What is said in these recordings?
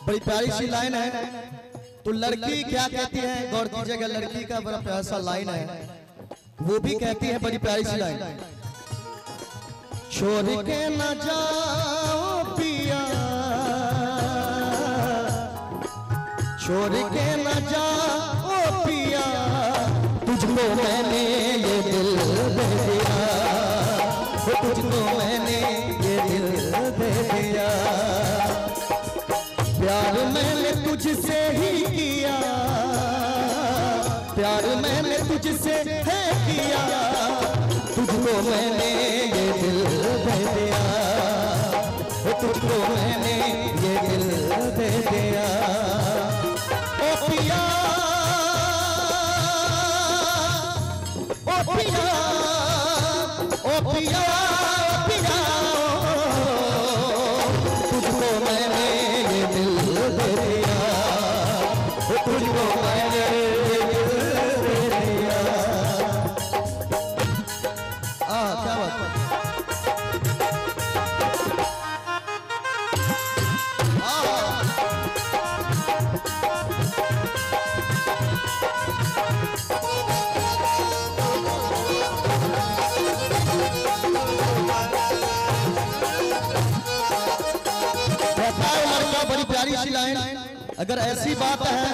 बड़ी प्यारी सी लाइन है। तो लड़की क्या कहती है, गौर कीजिएगा, लड़की का बड़ा प्यारा सा लाइन है, वो भी कहती है बड़ी प्यारी सी लाइन, छोड़ के न जाओ पिया, छोड़ के न जाओ पिया, तुझको मैंने ये दिल दे दिया, तुझको मैंने ये दिल दे दिया, प्यार मैंने तुझसे ही किया, प्यार मैंने तुझसे है किया, तुझको मैंने ये दिल दे दिया, तुझको मैंने ये दिल दे दिया, ओ पिया, ओ पिया, ओ पिया, पिया, तुझको मैंने ये दिल दे दिया, तुझको मैंने ये दिल दे दिया। क्या बात है। बड़ी प्यारी सी लाइन, अगर ऐसी बात है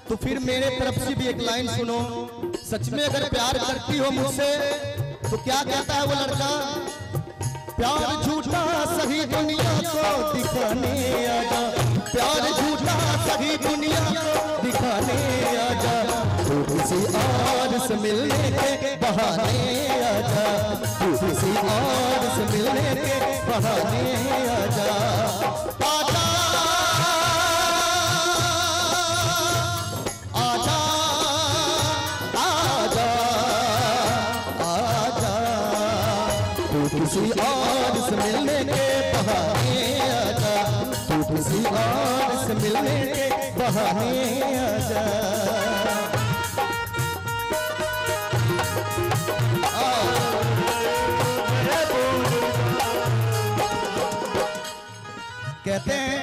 तो फिर मेरे तरफ से भी एक लाइन सुनो। सच में अगर प्यार करती हो मुझसे तो क्या कहता है वो लड़का, प्यार झूठा सही दुनिया को दिखाने आजा, प्यार झूठा सही दुनिया को दिखाने आजा, तू किसी और से मिलने के बहाने आजा, तू किसी और से मिलने के बहाने आजा, आजा, आजा, आजा, आजा, तू किसी और से मिलने के बहाने आजा, तू किसी और से मिलने के बहाने आजा। कहते हैं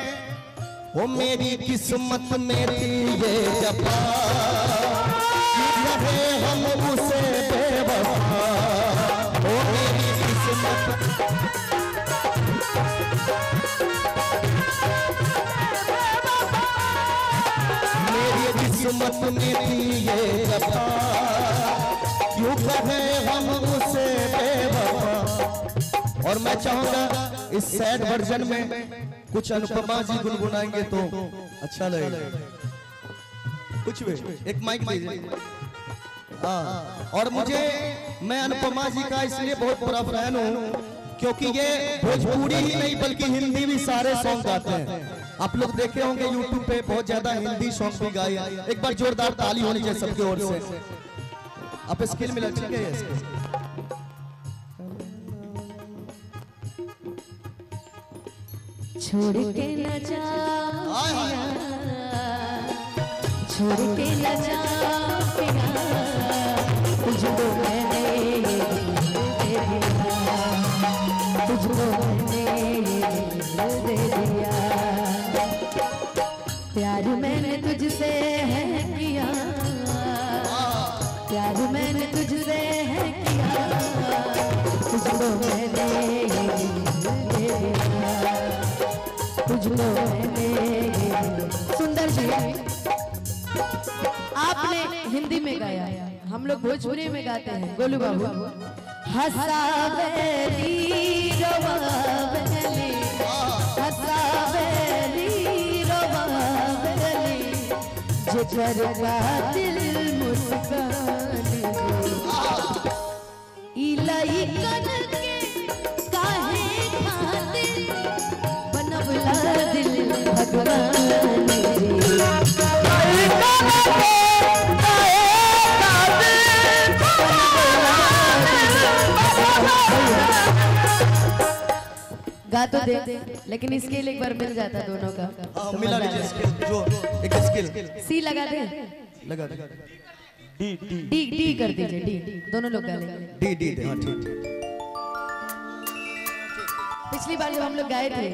वो मेरी किस्मत में थी ये जफा, रहे हम उसे बेवफा, वो मेरी किस्मत, मेरी किस्मत में थी ये जफा, क्यों कहे हम उसे बेवफा। और मैं चाहूंगा इस सैड वर्जन में कुछ अनुपमा जी गुनगुनाएंगे तो अच्छा लगेगा, कुछ भी, एक माइक दीजिए। और मुझे, मैं अनुपमा जी का इसलिए बहुत बड़ा फैन हूँ क्योंकि ये भोजपुरी ही नहीं बल्कि हिंदी भी सारे सॉन्ग गाते हैं। आप लोग देखे होंगे यूट्यूब पे बहुत ज्यादा हिंदी सॉन्ग भी गाए। एक बार जोरदार ताली होनी चाहिए सबकी ओर से। आप स्किल मिला, ठीक है। छोड़ के न जा, छोड़ के न जा पिया, तुझको मैंने ये दिल दे दिया, तुझको मैंने ये दिल दे दिया, प्यार मैंने तुझसे है किया, प्यार मैंने तुझसे है किया, तुझको मैंने ये दिल दे दिया, तुझको मैंने। सुंदर जी, आपने हिंदी में गाया, हम लोग भोजपुरी में गाते हैं। गोलू बाबू, हंसावेली रोवावेली, हंसावेली रोवावेली, जिगर का दिल मुस्कानी, इलाई कन के काहे खातिर बनवला दिल भगवान। गा तो दे, लेकिन स्केल एक बार मिल जाता दोनों का। मिला स्केल, जो एक स्केल सी लगा दे, लगा दे, डी डी डी कर दीजिए, डी दोनों लोग गा लेंगे। डी डी डी, हाँ ठीक। पिछली बार जब हम लोग गाए थे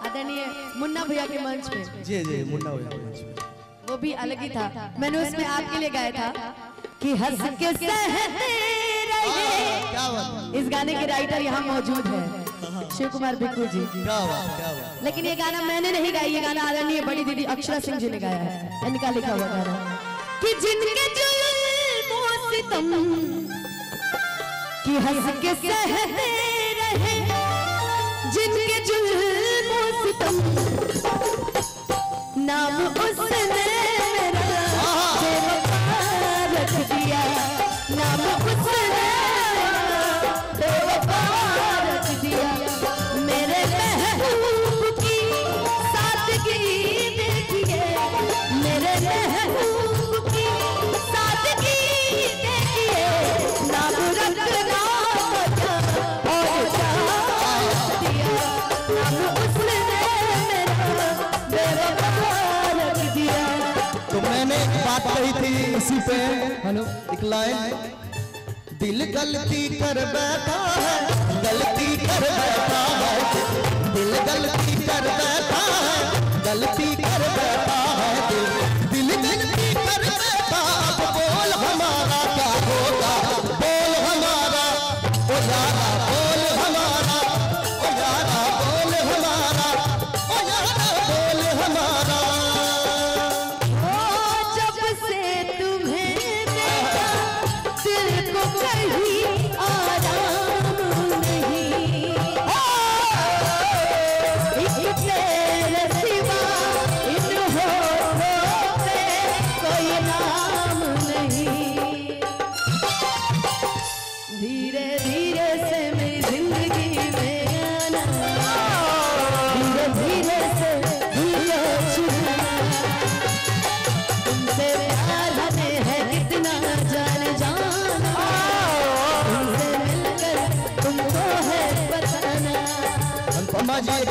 आदरणीय मुन्ना भैया के मंच पे। जी जी मुन्ना भैया के मंच पे वो भी अलग ही था। मैंने उसमें आपके लिए गाया था कि हंस के सहते रहे। क्या बात, इस गाने के राइटर यहाँ मौजूद है शिव कुमार बिक्कू जी। क्या बात, क्या बात। लेकिन ये गाना मैंने नहीं गाया, ये गाना आदरणीय बड़ी दीदी अक्षरा सिंह जी ने गाया है। इनका लिखा हुआ गाना कि जिनके जुल्म सितम कि हंस के सहते रहे, जिनके जुल्म सितम नाम उसने मेरा बेवफा रख दिया, नाम उसने बेवफा रख दिया। मेरे महबूब की सादगी देखिए, मेरे महबूब की सादगी देखिए, नाम रखना और क्या दिया, नाम उसने तो मैंने एक बात कही थी इसी पे, हेलो एक लाइन, दिल गलती कर बैठा है, गलती कर बैठा है, दिल गलती कर बैठा है, गलती कर बैठा है, दिल गलती कर बैठा। अब बोल हमारा क्या होगा, बोल हमारा ओ यारा, बोल हमारा ओ यारा, बोल हमारा ओ यारा, बोल हमारा। कहीं आराम नहीं, तेरे सिवा इन होठों पे कोई नाम नहीं। धीरे धीरे से मेरी जिंदगी में आना, धीरे धीरे से धीरे छूना, तुमसे प्यार हमें है कितना जान जाना, तुमसे मिलकर तुमको है बताना। अनुपमा जी एक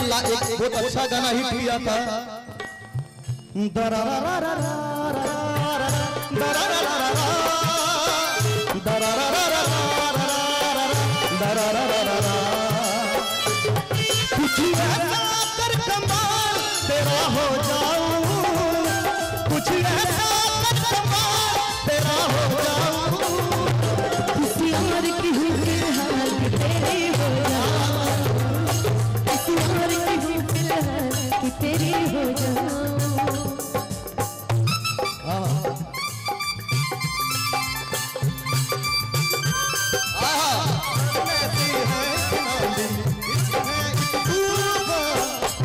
बहुत अच्छा गाना हिट किया था, कुछ ऐसा कर कमाल तेरा हो जाऊं, कुछ ऐसा कर कमाल तेरा हो जाऊं, किसी और की हुई फिलहाल कि तेरी हो जाऊं, किसी और की हुई फिलहाल कि तेरी हो जाऊं।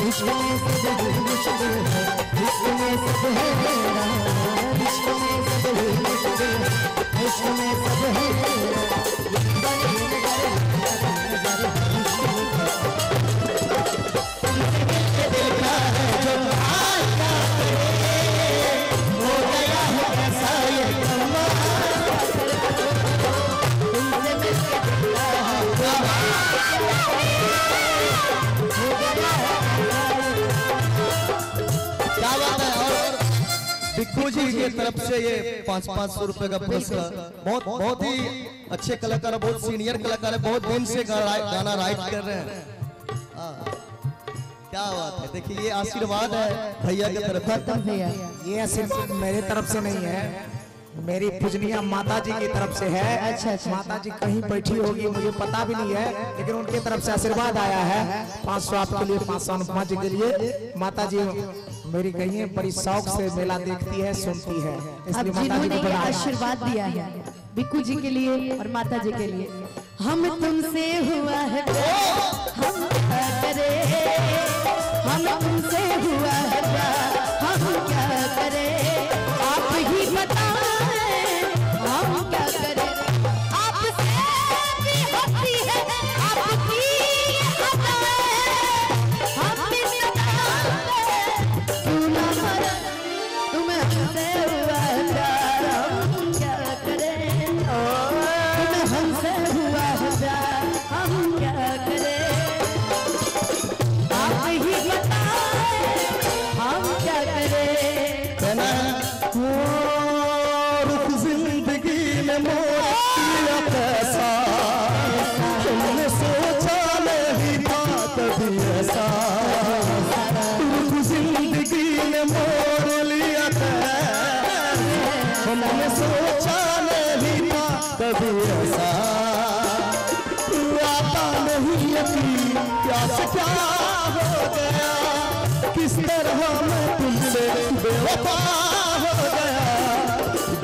इश्क में सब ही मुश्किल है, इश्क में सब है मेरा, इश्क में सब ही मुश्किल है, इश्क में सब है बिक्कू जी की तरफ से ये 500 रुपए का पुरस्कार। बहुत ही अच्छे कलाकार, बहुत सीनियर कलाकार है, बहुत दिन से गाना राइट कर रहे हैं। क्या बात है, देखिए ये आशीर्वाद है भैया की तरफ से। भैया ये आशीर्वाद मेरे तरफ से नहीं है, मेरी पूजनीय माता जी की तरफ से है। अच्छा। माता जी कहीं बैठी होगी मुझे पता भी नहीं है, लेकिन उनके तरफ से आशीर्वाद आया है। 500 आपके लिए, 500 अनुपमा जी के लिए। माता जी मेरी कहीं बड़ी शौक से मेला देखती है, सुनती है, अब इसलिए माता जी जिन्होंने को ये बुलाया। आशीर्वाद दिया है बिक्कू जी के लिए और माता जी के लिए, हम तुमसे हुआ है प्यार, हम क्या करें, हम तुमसे हुआ है प्यार, हम क्या करें, आप ही बताएं हम क्या करें। आपसे भी होती है आपकी अदाएं, हम भी सताते क्यों ना मरे, तुम्हें हमसे हुआ है प्यार, हम क्या करें, तुम्हें हमसे हुआ है प्यार, हम क्या करें। कोई ऐसा आता नहीं यकीन प्यास क्या हो गया, किस तरह मैं तुमसे बेवफा हो गया।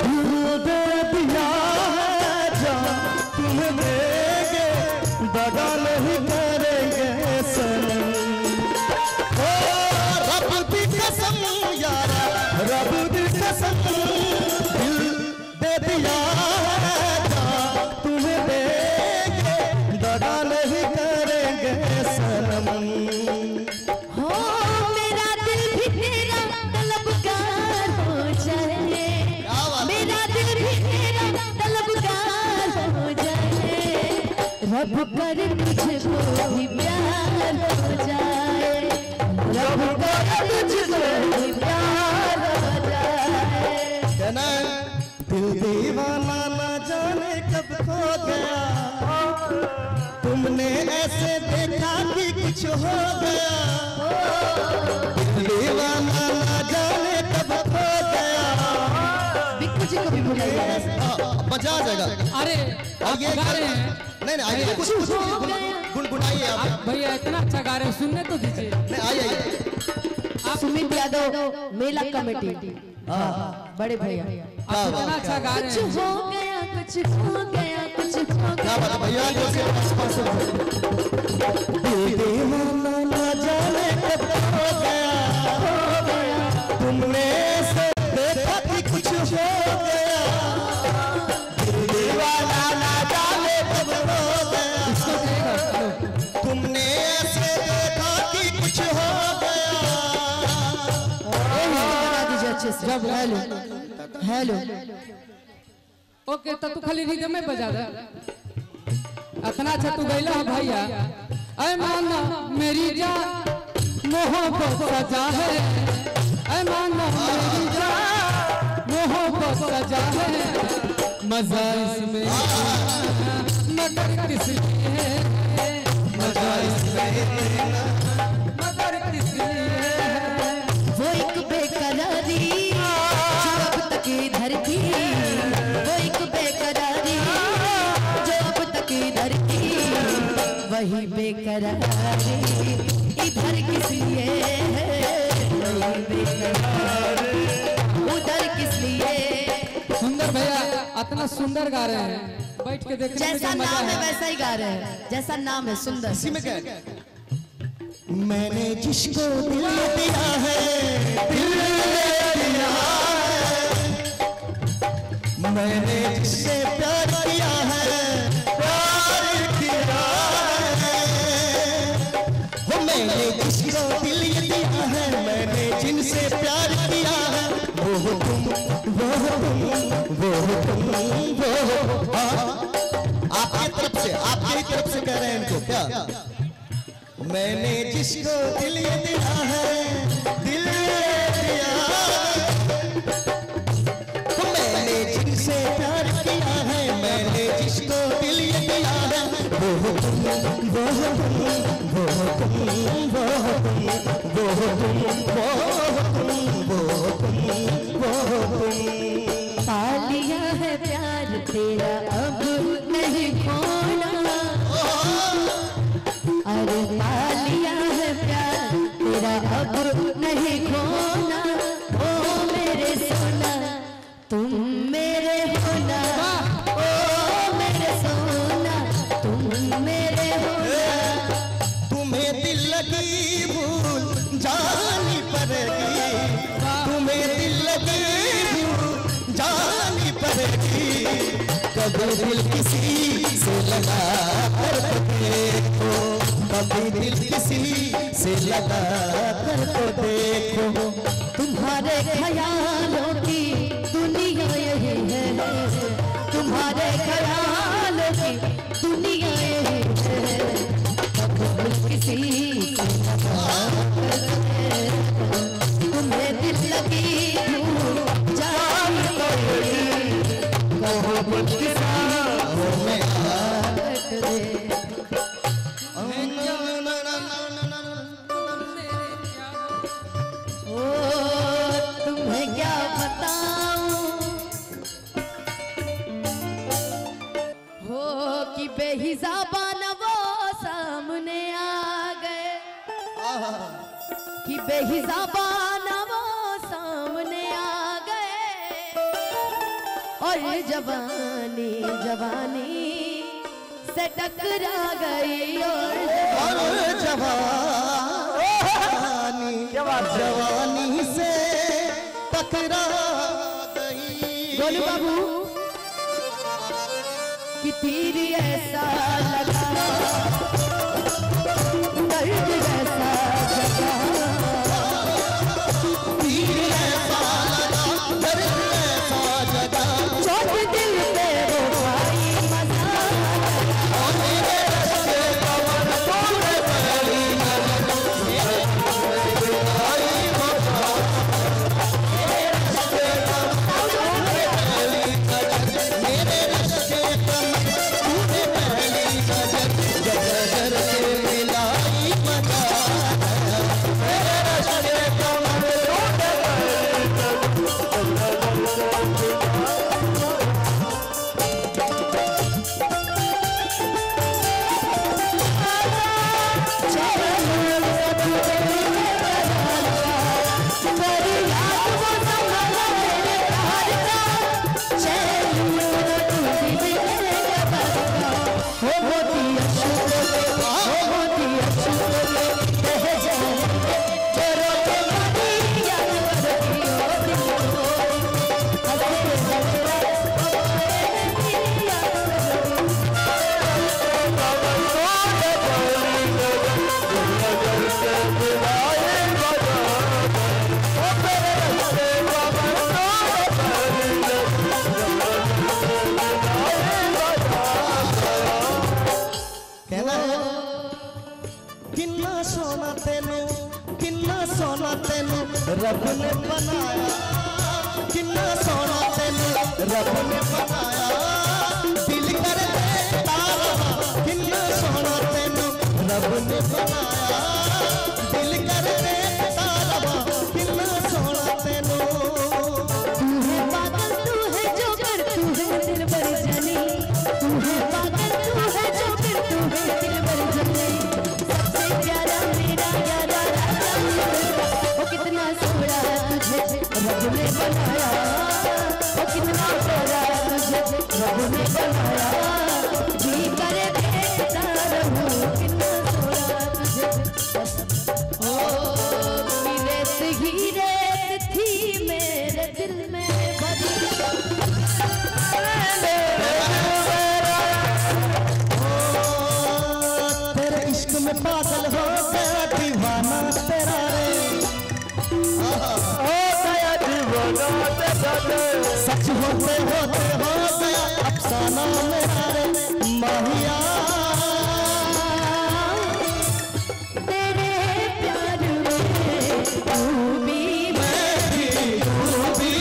दिल दे दिया है जान तुम देंगे, दगा नहीं करेंगे सनम। ओ रब की कसम यारा, रब की कसम, दिल दे दिया है जान तुम देंगे, दगा नहीं करेंगे सनम। हो मेरा दिल भी तेरा तलबगार हो जाए, मेरा दिल भी तेरा तलबगार हो जाए, रब कर तुझको भी प्यार हो जाए, रब कर तुझको भी प्यार हो जाए। कहना दिल दीवाना ना जाने कब खो गया, तुमने ऐसे देखा कि कुछ हो गया। दिल दीवाना ना जाने कब खो गया। बिक्कू जी को भी बुलाइए। मजा आ जाएगा। अरे आप ये गा रहे हैं नहीं आइए, कुछ गुनगुनाइए आप। भैया, इतना अच्छा गा रहे हैं, सुनने तो दीजिए। नहीं आइए। सुमित यादव मेला कमेटी, बड़े भैया। आप इतना अच्छा गा रहे कुछ हैं। हो गया, कुछ हो गया, कुछ हो क्या बात है गया। भैया, जो दिल दीवाना ना जाने कब हो गया, तुमने ऐसे देखा कि कुछ हो गया। दिल दीवाना ना जाने कब हो गया, इसको कहेगा, हेलो। तुमने ऐसे देखा कि कुछ हो गया। बना दीजिए अच्छे से। जब हेलो हेलो ओके, तो तू खाली रिदम में बजा दे। इतना अच्छा तू गैला है भैया। ऐ माना मेरी जान मोहब्बत सजा है, ऐ माना मेरी जान मोहब्बत सजा है, मजा इसमें मगर किस लिए है, मजा इसमें मगर किस लिए है। वो एक बेकरारी जो अब तक इधर थी, वो एक बेकरारी जो अब तक इधर थी, वही बेकरारी इधर किस लिए है, वही बेकरारी उधर किस लिए। सुंदर भैया, इतना सुंदर गा रहे हैं, बैठ के देखने में जैसा जो मजा नाम है है। वैसा ही गा रहे हैं, जैसा नाम है सुंदर। इसी में क्या है? मैंने जिसको दिल दिया है, दिल दिया है, मैंने जिससे प्यार किया है, प्यार किया है। वो मैंने जिसको दिल दिया है, मैंने जिनसे प्यार किया है, वो तुम, वो तुम, वो तुम, वो आपकी तरफ से, आपकी ही तरफ से कह रहे हैं इनको क्या? मैंने जिसको दिल दिया है, दिल दिया है, तो मैंने जिनसे प्यार किया है, मैंने जिसको दिल दिया है, वो तुम, वो तुम, वो तुम, वो तुम, वो तुम, वो तुम, वो तुम। पा लिया है प्यार तेरा अब नहीं खोना, अरे पा लिया है प्यार तेरा अब नहीं खोना। ओ मेरे सोना तुम मेरे होना, ओ मेरे सोना तुम मेरे होना। तुम्हें दिल लगी भूल जानी पड़ेगी, तुम्हें दिल लगी भूल जानी पड़ेगी। कभी दिल किसी से लगा कर तो देखो, कभी दिल किसी से लगा कर तो देखो। तुम्हारे ख्यालों की दुनिया यही है, तुम्हारे ख्यालों की दुनिया यही है। कभी किसी से लगा कर देखो, तुम्हें दिल लगी भूल जानी पड़ेगी। कभी किसी से लगा कर देखो। ओ तुम्हें क्या बताऊं, बेहिसाबान वो सामने आ गए कि बेहिसाबान वो सामने आ गए और जवानी जवानी से टकरा गई और जवानी से टकरा गई। गोलू बाबू कि तीर ऐसा लगा दर्द ऐसा जगा तीर ऐसा लगा दर्द ऐसा जगा चोट दिल पे वो भाई मजा और मेरे रस्ते कमर तोड़ पड़ी मेरे रस्ते आई मजा मेरे रस्ते कमर तोड़ पड़ी मेरे रस्ते कमर तोड़ पड़ी जगर के मिलाई मजा मेरे रस्ते कमर कहना है किन्ना सोना तेनू रब ने बनाया किन्ना सोना तेनू रब ने बनाया दिल कर देता रहा किन्ना सोना तेनू रब ने बनाया दिल कर देता रहा किन्ना सोना तेनू तू है पागल तू है जोकर तू है दिल भर जानी तू है पागल तू है जोकर तू है दिल भर जानी सबसे प्यारा मेरा यारा राजा वो कितना सोना तुझे रब ने बनाया वो कितना सोना तुझे रब ने बनाया जी करे देखता रहूं कितना सोना तुझे ओ रेत ही रेत थी मेरे दिल में भरी तेरे इश्क में पागल हो गया दीवाना तेरा रे हो गया दीवाना तेरा रे सच होते होते हो गया अफसाना मेरा रे माहिया तेरे प्यार में डूबी मैं भी डूबी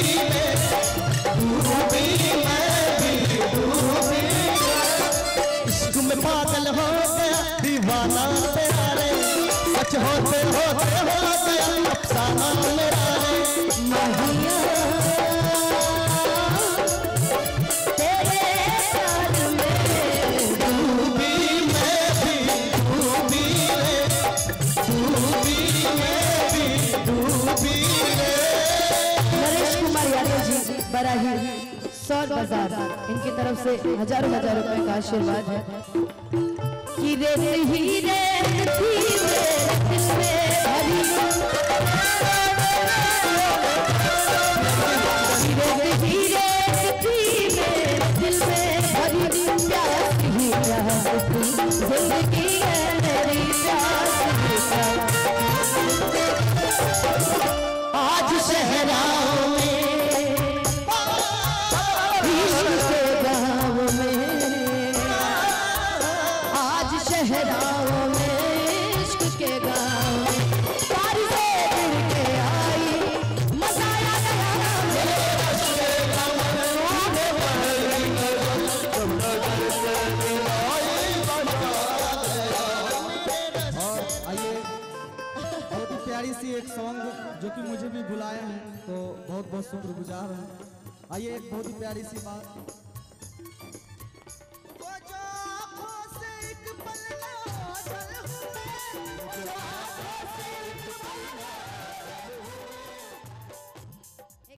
इश्क में पागल हो गया दीवाना तेरा रे सच होते होते हो गया अफसाना मेरा रे महिया तेरे प्यार में डूबी मैं भी डूबी रे डूबी मैं भी डूबी रे। नरेश कुमार यादव जी बराही सौर बाजार इनकी तरफ से हजारों रुपए का आशीर्वाद है कि रेत ही रेत थी मेरे दिल में भरी रेत ही रेत थी मेरे दिल में भरी प्यास ही प्यास थी जिंदगी है मेरी प्यास ही प्यास आज सहराओं में इश्क के गाँव में आज शहराओं में इश्क के गाँव में बारिशें गिर के आई मजा आया मेरे रस्ते आइए बहुत ही प्यारी सी एक सॉन्ग जो कि मुझे भी बुलाया है तो बहुत बहुत शुक्रगुजार है। आइए एक बहुत ही प्यारी सी बात